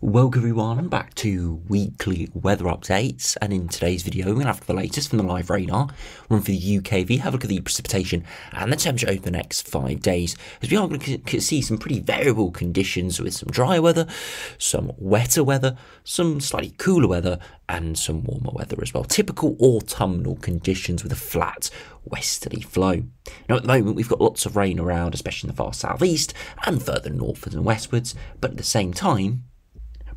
Welcome everyone back to weekly weather updates, and in today's video we're going to have the latest from the live radar, run for the UKV, have a look at the precipitation and the temperature over the next 5 days, as we are going to see some pretty variable conditions with some drier weather, some wetter weather, some slightly cooler weather and some warmer weather as well. Typical autumnal conditions with a flat westerly flow. Now at the moment we've got lots of rain around, especially in the far southeast and further northwards and westwards, but at the same time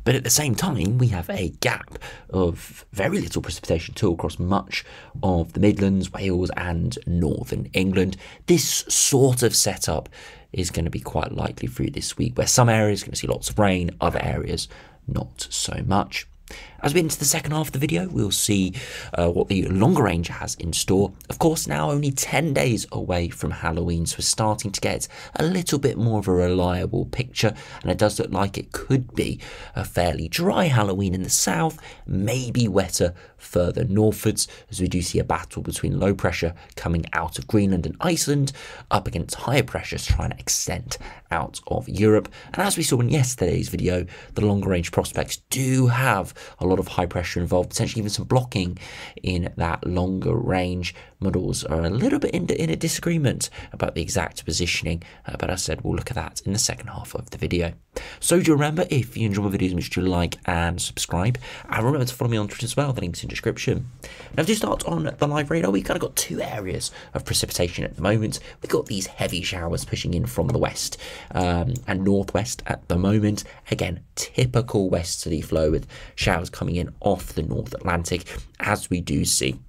we have a gap of very little precipitation too across much of the Midlands, Wales and northern England. This sort of setup is going to be quite likely through this week, where some areas are going to see lots of rain, other areas not so much. As we get into the second half of the video, we'll see what the longer range has in store. Of course, now only 10 days away from Halloween, so we're starting to get a little bit more of a reliable picture, and it does look like it could be a fairly dry Halloween in the south, maybe wetter further northwards, as we do see a battle between low pressure coming out of Greenland and Iceland up against higher pressures trying to extend out of Europe. And as we saw in yesterday's video, the longer range prospects do have a lot of high pressure involved, potentially even some blocking in that longer range. Models are a little bit in a disagreement about the exact positioning, but as I said, we'll look at that in the second half of the video. So do remember, if you enjoy my videos, make sure to like and subscribe, and remember to follow me on Twitter as well, the link's in the description. Now to start on the live radar, we've kind of got two areas of precipitation at the moment. We've got these heavy showers pushing in from the west and northwest at the moment. Again, typical westerly flow with showers coming in off the North Atlantic, as we do see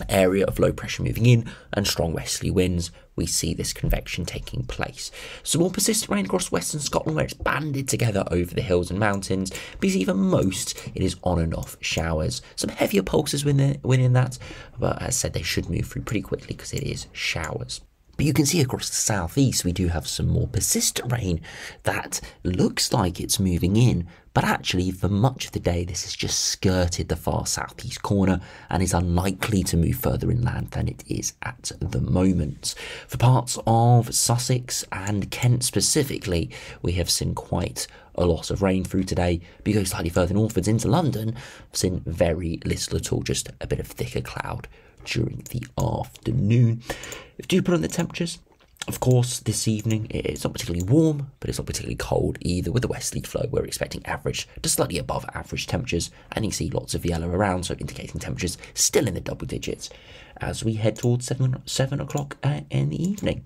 area of low pressure moving in and strong westerly winds. We see this convection taking place. Some more persistent rain across western Scotland, where it's banded together over the hills and mountains, because even most it is on and off showers. Some heavier pulses within that, but as I said, they should move through pretty quickly because it is showers. But you can see across the southeast we do have some more persistent rain that looks like it's moving in, but actually for much of the day this has just skirted the far southeast corner and is unlikely to move further inland than it is at the moment. For parts of Sussex and Kent specifically, we have seen quite a lot of rain through today. But you go slightly further northwards into London, I've seen very little at all, just a bit of thicker cloud during the afternoon. If you do put on the temperatures, of course this evening it's not particularly warm, but it's not particularly cold either. With the westerly flow, we're expecting average to slightly above average temperatures, and you see lots of yellow around, so indicating temperatures still in the double digits as we head towards 7 o'clock in the evening.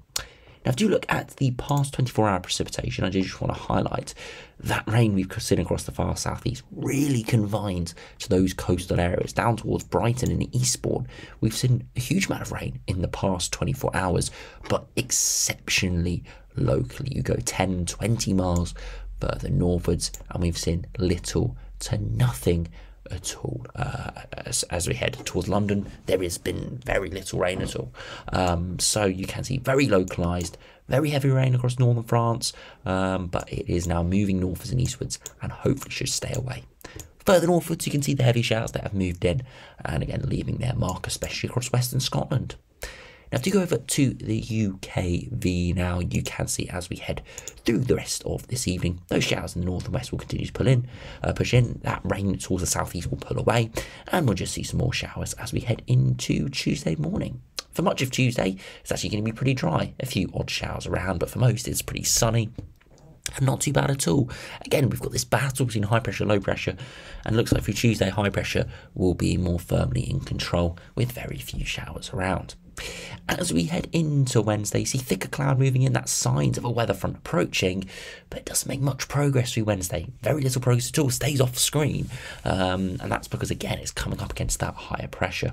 Now, if you look at the past 24-hour precipitation, I just want to highlight that rain we've seen across the far southeast really confined to those coastal areas down towards Brighton and Eastbourne. We've seen a huge amount of rain in the past 24 hours, but exceptionally locally. You go 10, 20 miles further northwards, and we've seen little to nothing at all. As we head towards London, there has been very little rain at all, so you can see very localised, very heavy rain across northern France, but it is now moving northwards and eastwards and hopefully should stay away. Further northwards you can see the heavy showers that have moved in, and again leaving their mark especially across western Scotland. Now, if you go over to the UKV now, you can see as we head through the rest of this evening, those showers in the north and west will continue to push in. That rain towards the southeast will pull away, and we'll just see some more showers as we head into Tuesday morning. For much of Tuesday, it's actually going to be pretty dry. A few odd showers around, but for most it's pretty sunny and not too bad at all. Again, we've got this battle between high pressure and low pressure, and it looks like for Tuesday high pressure will be more firmly in control with very few showers around. As we head into Wednesday, you see thicker cloud moving in. That's signs of a weather front approaching, but it doesn't make much progress through Wednesday. Very little progress at all, stays off screen, and that's because again it's coming up against that higher pressure.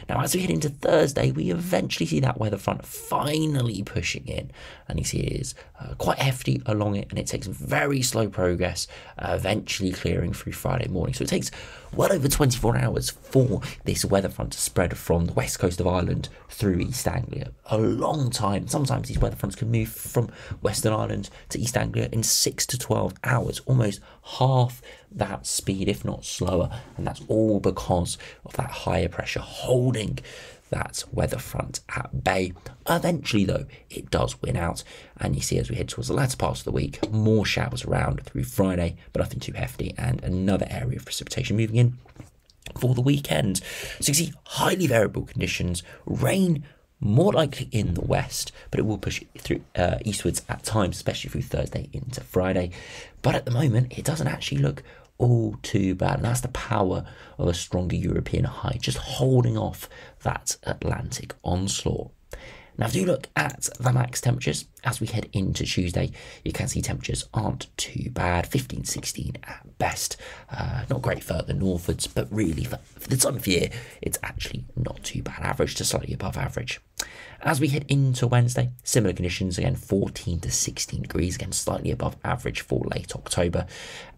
Now as we head into Thursday, we eventually see that weather front finally pushing in, and you see it is quite hefty along it, and it takes very slow progress, eventually clearing through Friday morning. So it takes well over 24 hours for this weather front to spread from the west coast of Ireland through East Anglia. A long time. Sometimes these weather fronts can move from Western Ireland to East Anglia in 6 to 12 hours, almost half that speed, if not slower, and that's all because of that higher pressure holding that weather front at bay. Eventually, though, it does win out, and you see as we head towards the latter parts of the week, more showers around through Friday, but nothing too hefty, and another area of precipitation moving in for the weekend. So you see highly variable conditions, rain more likely in the west, but it will push through eastwards at times, especially through Thursday into Friday. But at the moment, it doesn't actually look all too bad, and that's the power of a stronger European high, just holding off that Atlantic onslaught. Now, if you look at the max temperatures as we head into Tuesday, you can see temperatures aren't too bad, 15, 16 at best. Not great further northwards, but really for the time of year, it's actually not too bad. Average to slightly above average. As we head into Wednesday, similar conditions, again 14 to 16 degrees, again slightly above average for late October.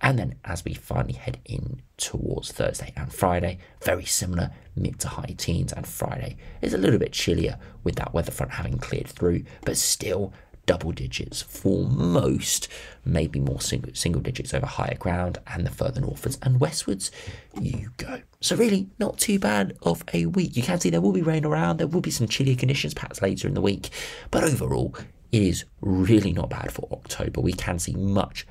And then as we finally head in towards Thursday and Friday, very similar, mid to high teens, and Friday is a little bit chillier with that weather front having cleared through, but still double digits for most, maybe more single digits over higher ground, and the further northwards and westwards you go. So really not too bad of a week. You can see there will be rain around, there will be some chillier conditions perhaps later in the week, but overall it is really not bad for October. We can see much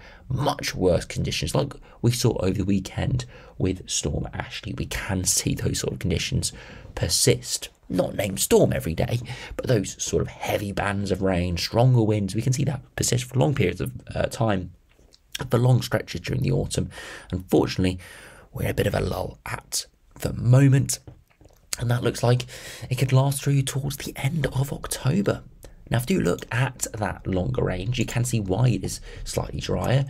worse conditions like we saw over the weekend with Storm Ashley. We can see those sort of conditions persist. Not named storm every day, but those sort of heavy bands of rain, stronger winds, we can see that persist for long periods of time, for long stretches during the autumn. Unfortunately, we're in a bit of a lull at the moment, and that looks like it could last through towards the end of October. Now, if you look at that longer range, you can see why it is slightly drier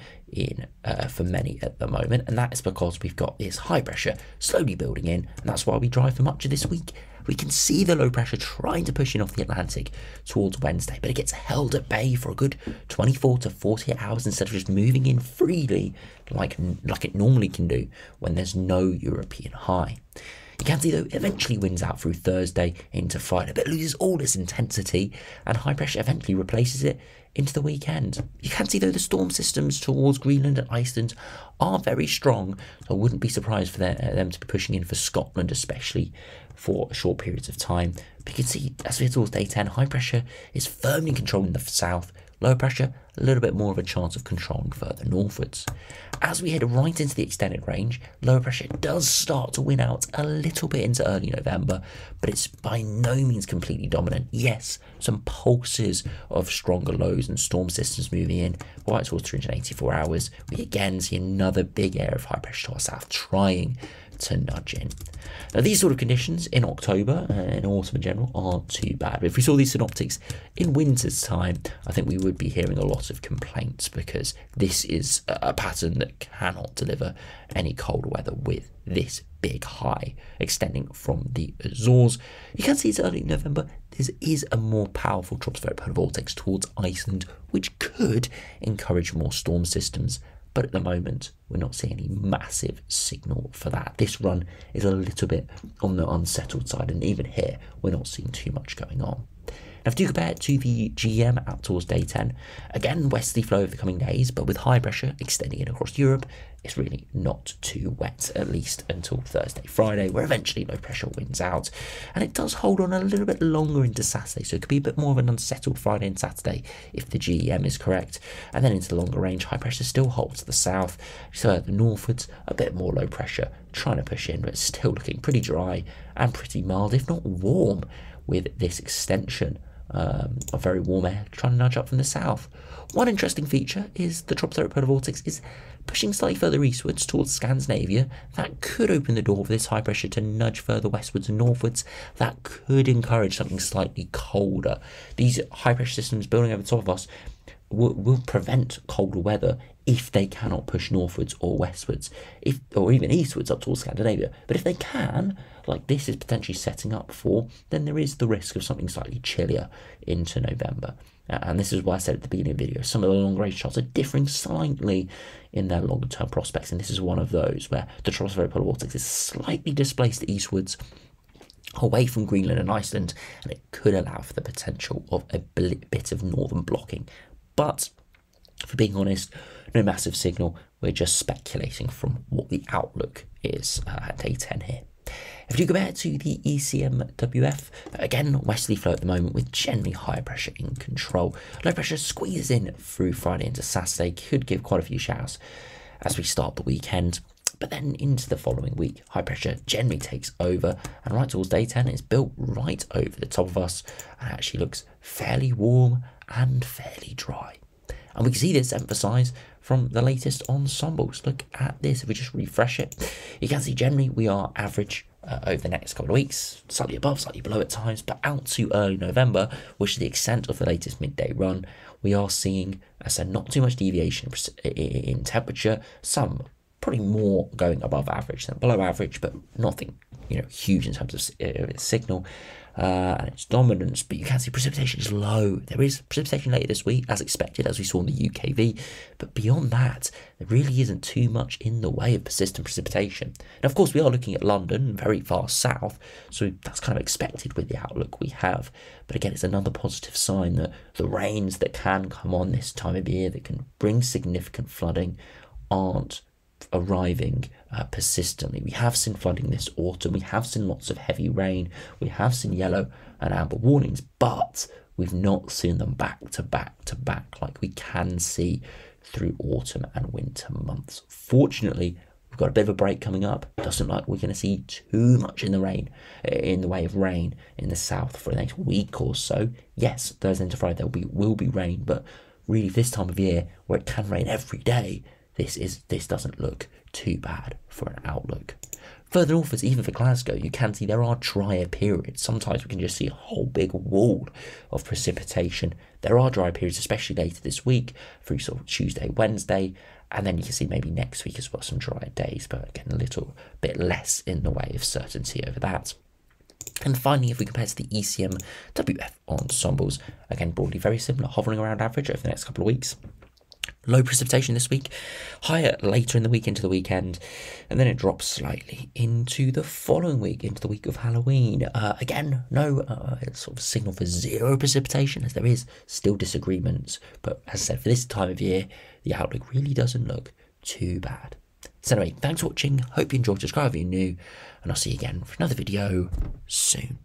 for many at the moment, and that is because we've got this high pressure slowly building in, and that's why we drive for much of this week. We can see the low pressure trying to push in off the Atlantic towards Wednesday, but it gets held at bay for a good 24 to 48 hours instead of just moving in freely like it normally can do when there's no European high. You can see, though, it eventually wins out through Thursday into Friday, but it loses all its intensity, and high pressure eventually replaces it into the weekend. You can see, though, the storm systems towards Greenland and Iceland are very strong, so I wouldn't be surprised for them to be pushing in for Scotland, especially for short periods of time. But you can see, as we head towards day 10, high pressure is firmly controlling the south, low pressure a little bit more of a chance of controlling further northwards. As we head right into the extended range, lower pressure does start to win out a little bit into early November, but it's by no means completely dominant. Yes, some pulses of stronger lows and storm systems moving in right towards 384 hours. We again see another big area of high pressure to our south trying to nudge in. Now, these sort of conditions in October and autumn in general aren't too bad. But if we saw these synoptics in winter's time, I think we would be hearing a lot of complaints, because this is a pattern that cannot deliver any cold weather with this big high extending from the Azores. You can see it's early November. This is a more powerful tropospheric polar vortex towards Iceland, which could encourage more storm systems. But at the moment, we're not seeing any massive signal for that. This run is a little bit on the unsettled side, and even here, we're not seeing too much going on. Now, if you compare it to the GM out towards day 10, again, westerly flow over the coming days, but with high pressure extending in across Europe, it's really not too wet, at least until Thursday, Friday, where eventually low pressure wins out. And it does hold on a little bit longer into Saturday, so it could be a bit more of an unsettled Friday and Saturday if the GEM is correct. And then into the longer range, high pressure still holds to the south, so the northwards, a bit more low pressure, trying to push in, but it's still looking pretty dry and pretty mild, if not warm, with this extension of very warm air trying to nudge up from the south. One interesting feature is the tropospheric polar vortex is pushing slightly further eastwards towards Scandinavia. That could open the door for this high pressure to nudge further westwards and northwards. That could encourage something slightly colder. These high pressure systems building over the top of us will prevent colder weather if they cannot push northwards or westwards, or even eastwards up towards Scandinavia. But if they can, like this is potentially setting up for, then there is the risk of something slightly chillier into November. And this is why I said at the beginning of the video, some of the long range charts are differing slightly in their longer term prospects, and this is one of those where the tropospheric polar vortex is slightly displaced eastwards away from Greenland and Iceland, and it could allow for the potential of a bit of northern blocking. But for being honest, no massive signal. We're just speculating from what the outlook is at day 10 here. If you compare it to the ECMWF, again, westerly flow at the moment with generally higher pressure in control. Low pressure squeezes in through Friday into Saturday, could give quite a few showers as we start the weekend. But then into the following week, high pressure generally takes over, and right towards day 10, it's built right over the top of us and actually looks fairly warm and fairly dry. And we can see this emphasised from the latest ensembles. Look at this. If we just refresh it, you can see generally we are average over the next couple of weeks, slightly above, slightly below at times, but out to early November, which is the extent of the latest midday run, we are seeing, as I said, not too much deviation in temperature, some probably more going above average than below average, but nothing, huge in terms of its signal and its dominance. But you can see precipitation is low. There is precipitation later this week, as expected, as we saw in the UKV. But beyond that, there really isn't too much in the way of persistent precipitation. And of course, we are looking at London, very far south, so that's kind of expected with the outlook we have. But again, it's another positive sign that the rains that can come on this time of year, that can bring significant flooding, aren't arriving persistently. We have seen flooding this autumn, we have seen lots of heavy rain, we have seen yellow and amber warnings, but we've not seen them back to back to back like we can see through autumn and winter months. Fortunately, we've got a bit of a break coming up. Doesn't look like we're going to see too much in the way of rain in the south for the next week or so. Yes, Thursday into Friday there will be rain, but really this time of year where it can rain every day, this doesn't look too bad for an outlook. Further northwards, even for Glasgow, you can see there are drier periods. Sometimes we can just see a whole big wall of precipitation. There are dry periods, especially later this week, through sort of Tuesday, Wednesday, and then you can see maybe next week as well some drier days, but again, a little bit less in the way of certainty over that. And finally, if we compare to the ECMWF ensembles, again, broadly very similar, hovering around average over the next couple of weeks. Low precipitation this week, higher later in the week into the weekend, and then it drops slightly into the following week, into the week of Halloween. Again, no sort of signal for zero precipitation, as there is still disagreements, but as I said, for this time of year, the outlook really doesn't look too bad. So anyway, thanks for watching, hope you enjoyed, subscribe if you're new, and I'll see you again for another video soon.